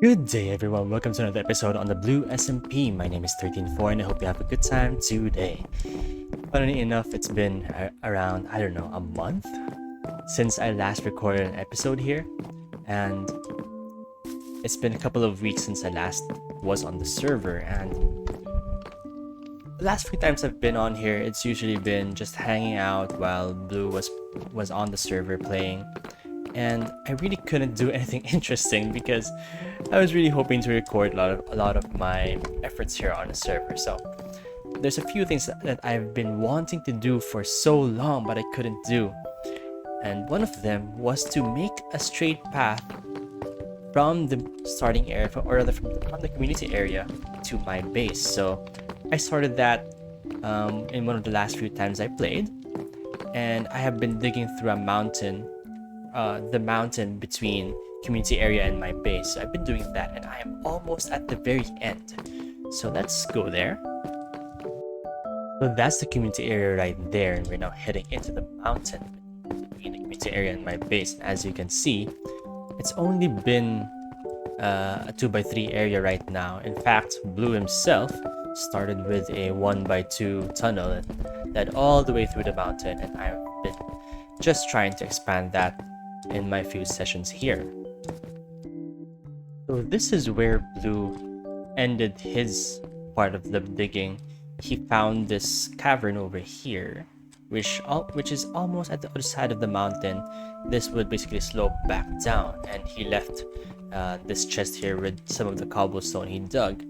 Good day, everyone. Welcome to another episode on the Blue SMP. My name is 134, and I hope you have a good time today. Funnily enough, it's been around, I don't know, a month since I last recorded an episode here, and it's been a couple of weeks since I last was on the server. And the last few times I've been on here, it's usually been just hanging out while Blue was on the server playing, and I really couldn't do anything interesting because I was really hoping to record a lot of my efforts here on the server. So there's a few things that I've been wanting to do for so long but I couldn't do. And one of them was to make a straight path from the starting area, or rather from the community area to my base. So I started that in one of the last few times I played, and I have been digging through a mountain, the mountain between community area and my base. So I've been doing that, and I am almost at the very end. So let's go there. So that's the community area right there, and we're now heading into the mountain between the community area and my base. And as you can see, it's only been a 2x3 area right now. In fact, Blue himself started with a 1x2 tunnel and led all the way through the mountain, and I've been just trying to expand that in my few sessions here. So this is where Blue ended his part of the digging. He found this cavern over here, which is almost at the other side of the mountain. This would basically slope back down, and he left this chest here with some of the cobblestone he dug.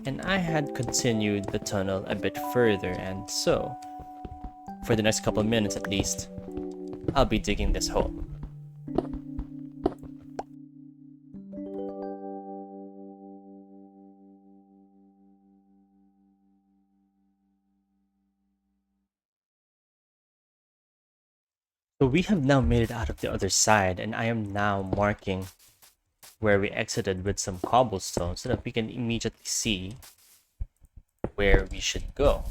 And I had continued the tunnel a bit further, and so for the next couple of minutes at least, I'll be digging this hole. So we have now made it out of the other side, and I am now marking where we exited with some cobblestone so that we can immediately see where we should go.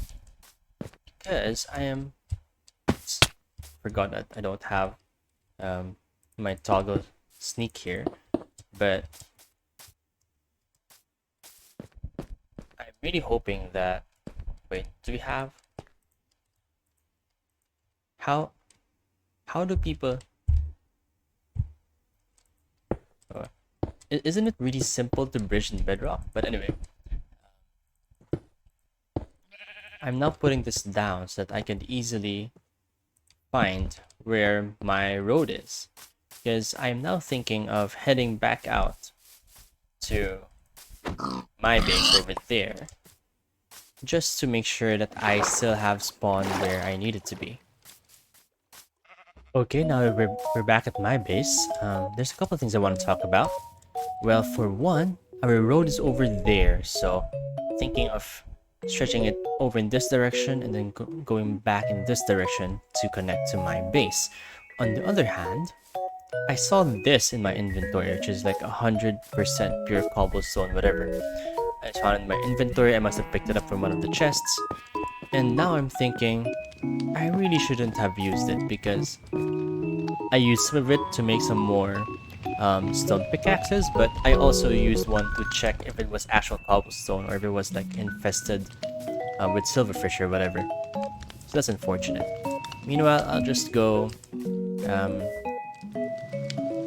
Because forgot that I don't have my toggle sneak here, but I'm really hoping that, wait, do we have, how do people, isn't it really simple to bridge in Bedrock? But anyway, I'm now putting this down so that I can easily find where my road is, because I'm now thinking of heading back out to my base over there, just to make sure that I still have spawn where I need it to be. Okay, now we're back at my base. There's a couple of things I want to talk about. Well, for one, our road is over there, so thinking of stretching it over in this direction and then going back in this direction to connect to my base. On the other hand, I saw this in my inventory, which is like 100% pure cobblestone, whatever. I saw it in my inventory. I must have picked it up from one of the chests, and now I'm thinking I really shouldn't have used it, because I used some of it to make some more stone pickaxes, but I also used one to check if it was actual cobblestone or if it was like infested with silverfish or whatever. So that's unfortunate. Meanwhile, I'll just go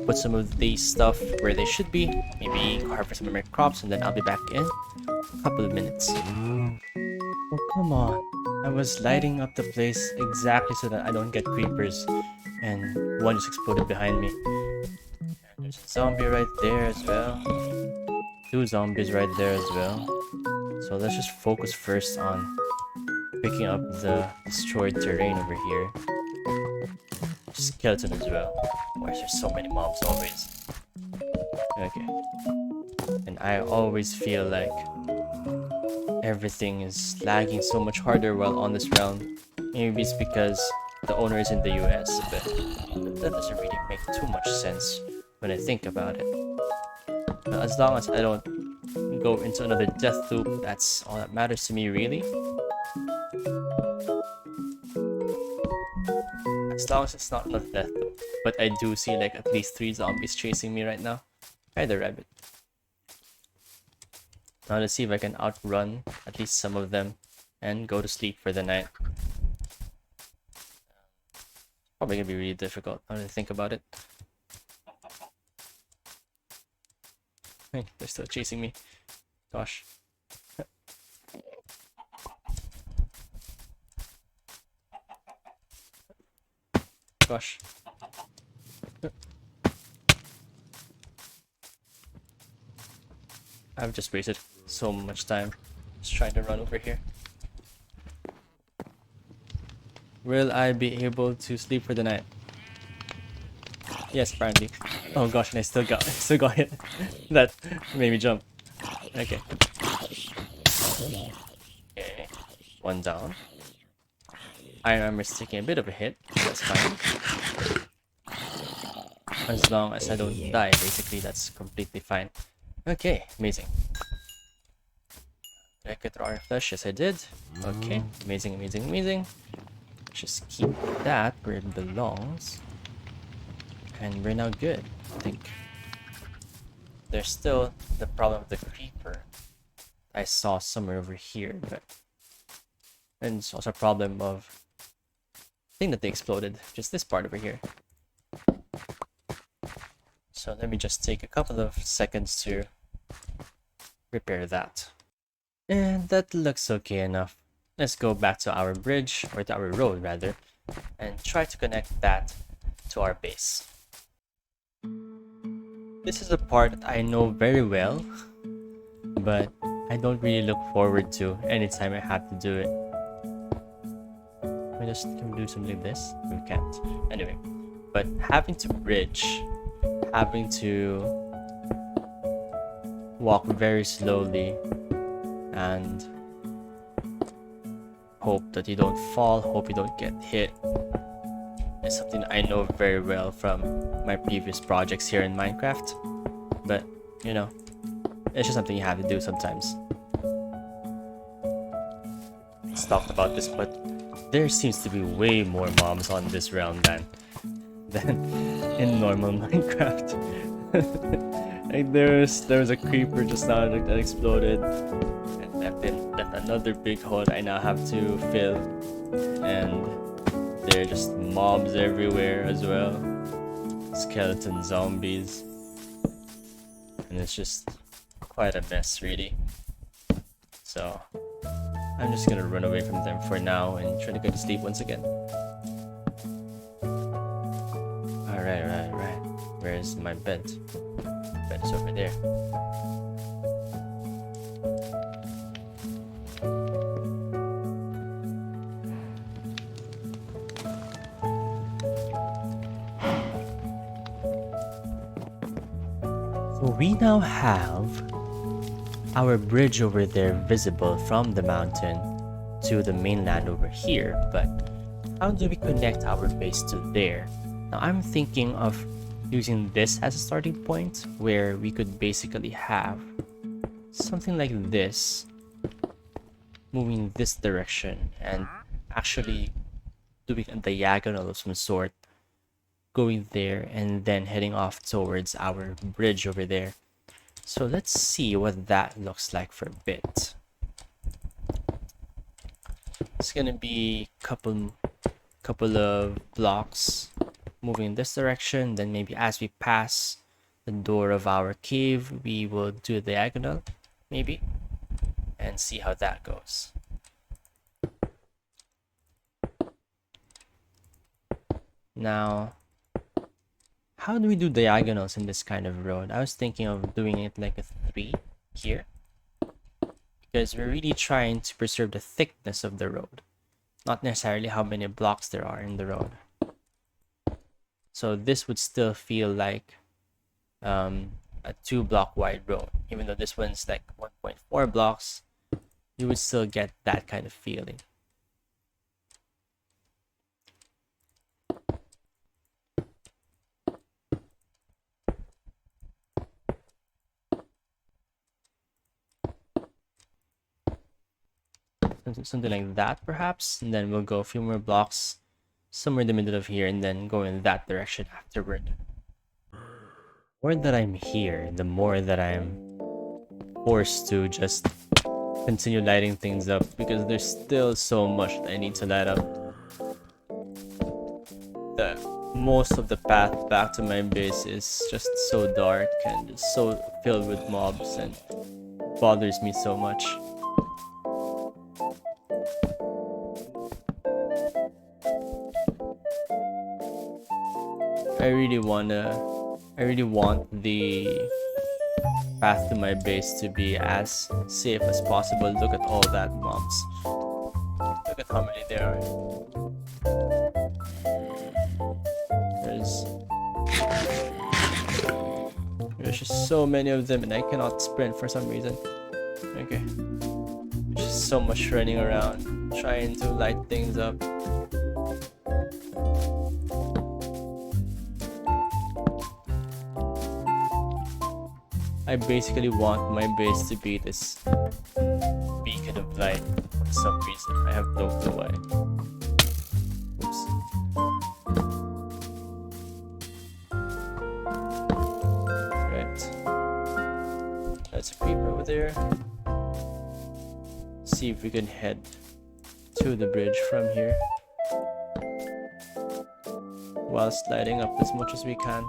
put some of these stuff where they should be, maybe harvest some of my crops, and then I'll be back in a couple of minutes. Oh, come on. I was lighting up the place exactly so that I don't get creepers, and one just exploded behind me. And there's a zombie right there as well. Two zombies right there as well. So let's just focus first on picking up the destroyed terrain over here. Skeleton as well. Why is there so many mobs always? Okay. And I always feel like everything is lagging so much harder while on this realm. Maybe it's because the owner is in the US, but that doesn't really make too much sense when I think about it. But as long as I don't go into another death loop, that's all that matters to me, really. As long as it's not another death loop. But I do see like at least 3 zombies chasing me right now. Hi there, rabbit. Now let's see if I can outrun at least some of them and go to sleep for the night. Probably gonna be really difficult now that I think about it. Hey, they're still chasing me. Gosh. Gosh. I've just wasted so much time just trying to run over here. Will I be able to sleep for the night? Yes, apparently. Oh gosh, and I still got hit. That made me jump. Okay. Okay. One down. Iron Armor's taking a bit of a hit. That's fine. As long as I don't die, basically, that's completely fine. Okay, amazing. Did I get Iron Flesh? Yes, I did. Okay, amazing, amazing, amazing. Just keep that where it belongs. And we're now good, I think. There's still the problem of the creeper I saw somewhere over here, but... And it's also a problem of... I think that they exploded, just this part over here. So let me just take a couple of seconds to repair that. And that looks okay enough. Let's go back to our bridge, or to our road rather, and try to connect that to our base. This is a part that I know very well, but I don't really look forward to anytime I have to do it. Can we do something like this? We can't. Anyway, but having to bridge, having to walk very slowly and hope that you don't fall, hope you don't get hit, is something I know very well from my previous projects here in Minecraft. But, you know, it's just something you have to do sometimes. Let's talk about this, but there seems to be way more mobs on this realm than in normal Minecraft. Like there was a creeper just now that exploded, and left another big hole I now have to fill, and there are just mobs everywhere as well, skeleton zombies, and it's just quite a mess really. So I'm just gonna run away from them for now and try to go to sleep once again. Alright. Where's my bed? Bed is over there. So we now have our bridge over there visible from the mountain to the mainland over here, but how do we connect our base to there? Now I'm thinking of using this as a starting point where we could basically have something like this moving this direction and actually doing a diagonal of some sort, going there and then heading off towards our bridge over there. So let's see what that looks like for a bit. It's gonna be couple of blocks moving in this direction, then maybe as we pass the door of our cave we will do a diagonal maybe and see how that goes. Now, how do we do diagonals in this kind of road? I was thinking of doing it like a 3 here, because we're really trying to preserve the thickness of the road, not necessarily how many blocks there are in the road. So this would still feel like a 2-block wide road, even though this one's like 1.4 blocks, you would still get that kind of feeling. Something like that perhaps, and then we'll go a few more blocks somewhere in the middle of here and then go in that direction afterward. The more that I'm here, the more that I'm forced to just continue lighting things up because there's still so much that I need to light up. Most of the path back to my base is just so dark and just so filled with mobs and bothers me so much. I really want the path to my base to be as safe as possible. Look at all that mobs. Look at how many there are. There's just so many of them and I cannot sprint for some reason. Okay. There's just so much running around trying to light things up. I basically want my base to be this beacon of light for some reason. I have no clue why. Oops. That's a creeper over there. See if we can head to the bridge from here while sliding up as much as we can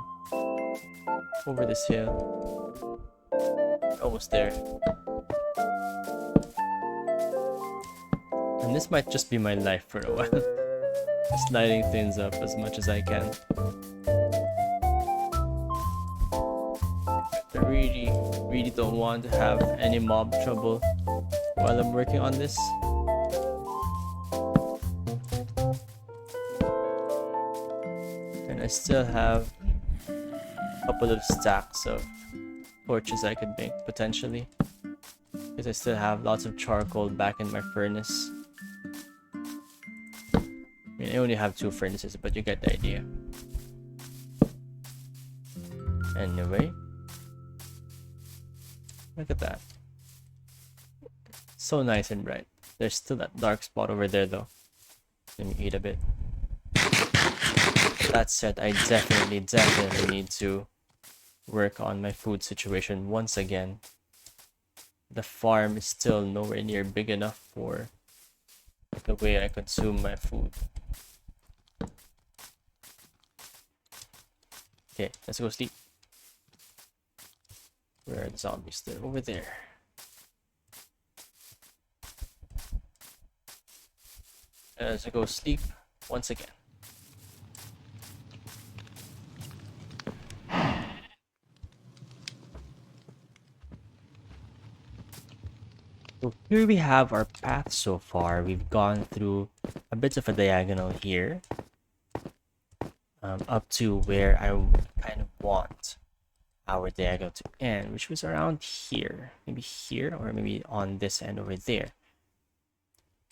over this hill. Almost there. And this might just be my life for a while. Just lighting things up as much as I can. I really don't want to have any mob trouble while I'm working on this. And I still have a couple of stacks of torches I could make potentially, because I still have lots of charcoal back in my furnace. I mean, I only have 2 furnaces, but you get the idea. Anyway, look at that. So nice and bright. There's still that dark spot over there though. Let me eat a bit. That said, I definitely need to work on my food situation once again. The farm is still nowhere near big enough for the way I consume my food. Okay, let's go sleep. Where are the zombies? They're over there. Let's go sleep once again. So here we have our path so far. We've gone through a bit of a diagonal here, up to where I kind of want our diagonal to end, which was around here, maybe here, or maybe on this end over there.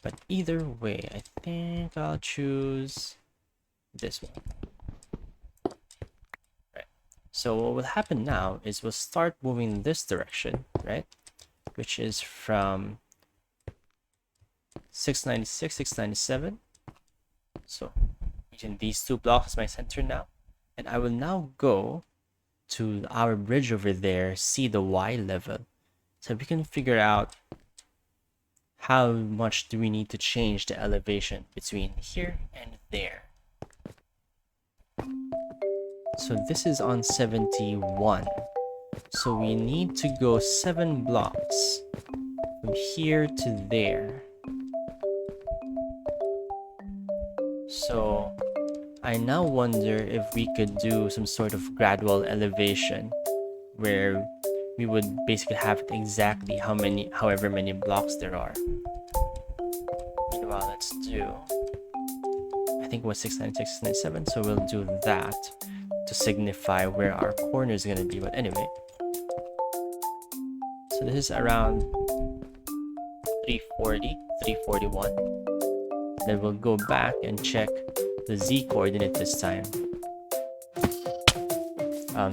But either way, I think I'll choose this one. Right. So what will happen now is we'll start moving this direction, right? Which is from 696, 697. So using these 2 blocks as my center now. And I will now go to our bridge over there, see the Y level. So we can figure out how much do we need to change the elevation between here and there. So this is on 71. So we need to go 7 blocks from here to there. So I now wonder if we could do some sort of gradual elevation where we would basically have exactly however many blocks there are. Meanwhile, let's do, I think it was 696, 697, so we'll do that to signify where our corner is going to be. But anyway, so this is around 340, 341. Then we'll go back and check the Z coordinate this time.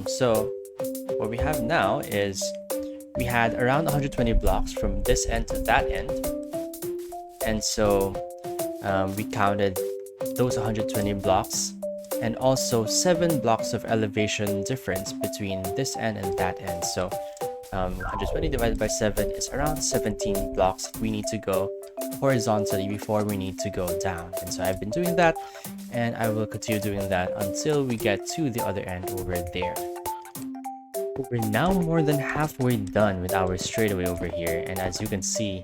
So what we have now is we had around 120 blocks from this end to that end, and so we counted those 120 blocks and also 7 blocks of elevation difference between this end and that end. So 120 divided by 7 is around 17 blocks we need to go horizontally before we need to go down. And so I've been doing that, and I will continue doing that until we get to the other end over there. We're now more than halfway done with our straightaway over here, and as you can see,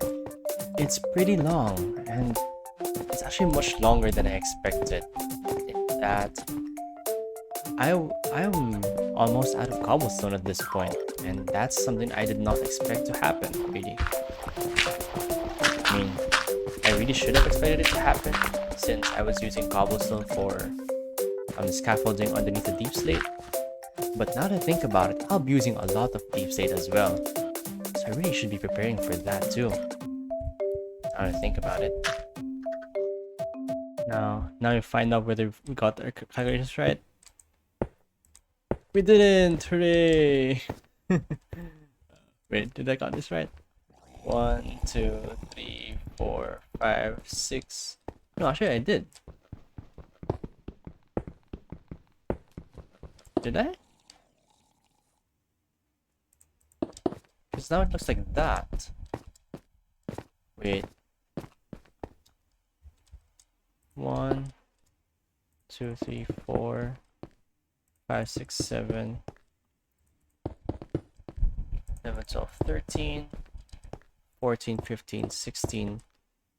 it's pretty long, and it's actually much longer than I expected. That I'm almost out of cobblestone at this point, and that's something I did not expect to happen, really. I mean, I really should have expected it to happen, since I was using cobblestone for scaffolding underneath the deep slate. But now that I think about it, I'll be using a lot of deep slate as well, so I really should be preparing for that too. Now that I think about it. Now we find out whether we got our calculations right. We didn't! Hooray! Wait, did I got this right? 1, 2, 3, 4, 5, 6. No, actually I did. Did I? Because now it looks like that. Wait. 1, 2, 3, 4, 5, 6, 7, 11, 12, 13, 14, 15, 16,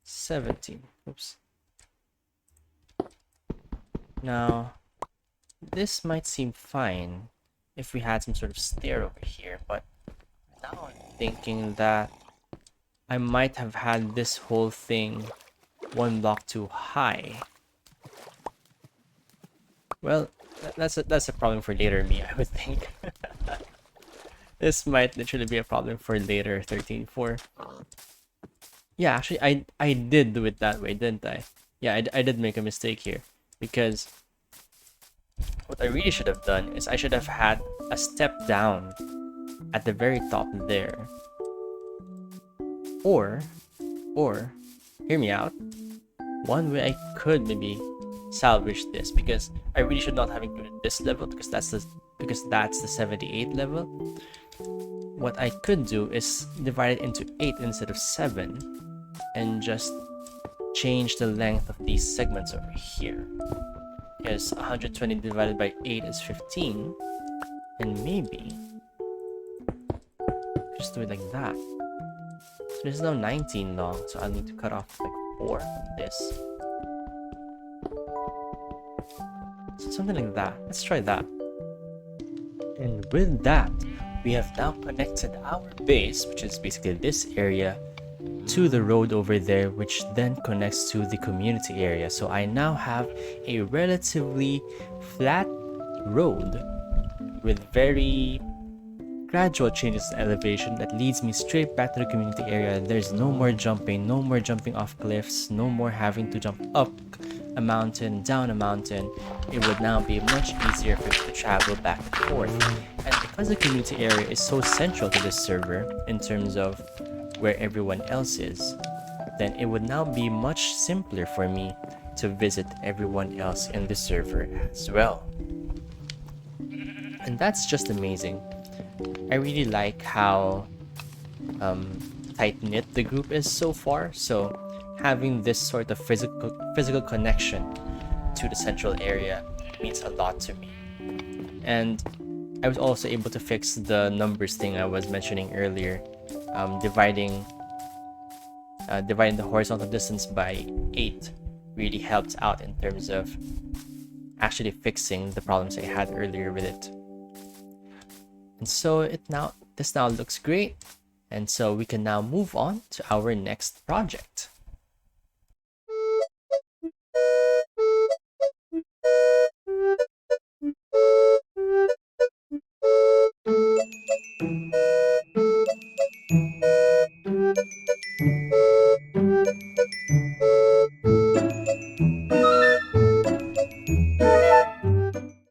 17. Oops. Now, this might seem fine if we had some sort of stair over here, but now I'm thinking that I might have had this whole thing one block too high. Well, that's a problem for later me, I would think. This might literally be a problem for later 13.4. Yeah, actually, I did do it that way, didn't I? Yeah, I did make a mistake here, because what I really should have done is I should have had a step down at the very top there. Or, hear me out. One way I could maybe salvage this, because I really should not have included this level, because that's the 78 level. What I could do is divide it into 8 instead of 7, and just change the length of these segments over here. Because 120 divided by 8 is 15, and maybe just do it like that. So this is now 19 long, so I'll need to cut off like 4 from this. So something like that. Let's try that. And with that, we have now connected our base, which is basically this area, to the road over there, which then connects to the community area. So I now have a relatively flat road with very gradual changes in elevation that leads me straight back to the community area. There's no more jumping off cliffs, no more having to jump up a mountain, down a mountain. It would now be much easier for me to travel back and forth. And because the community area is so central to this server in terms of where everyone else is, then it would now be much simpler for me to visit everyone else in the server as well. And that's just amazing. I really like how tight-knit the group is so far, so having this sort of physical connection to the central area means a lot to me. And I was also able to fix the numbers thing I was mentioning earlier. Dividing the horizontal distance by 8 really helped out in terms of actually fixing the problems I had earlier with it. And so this now looks great, and so we can now move on to our next project.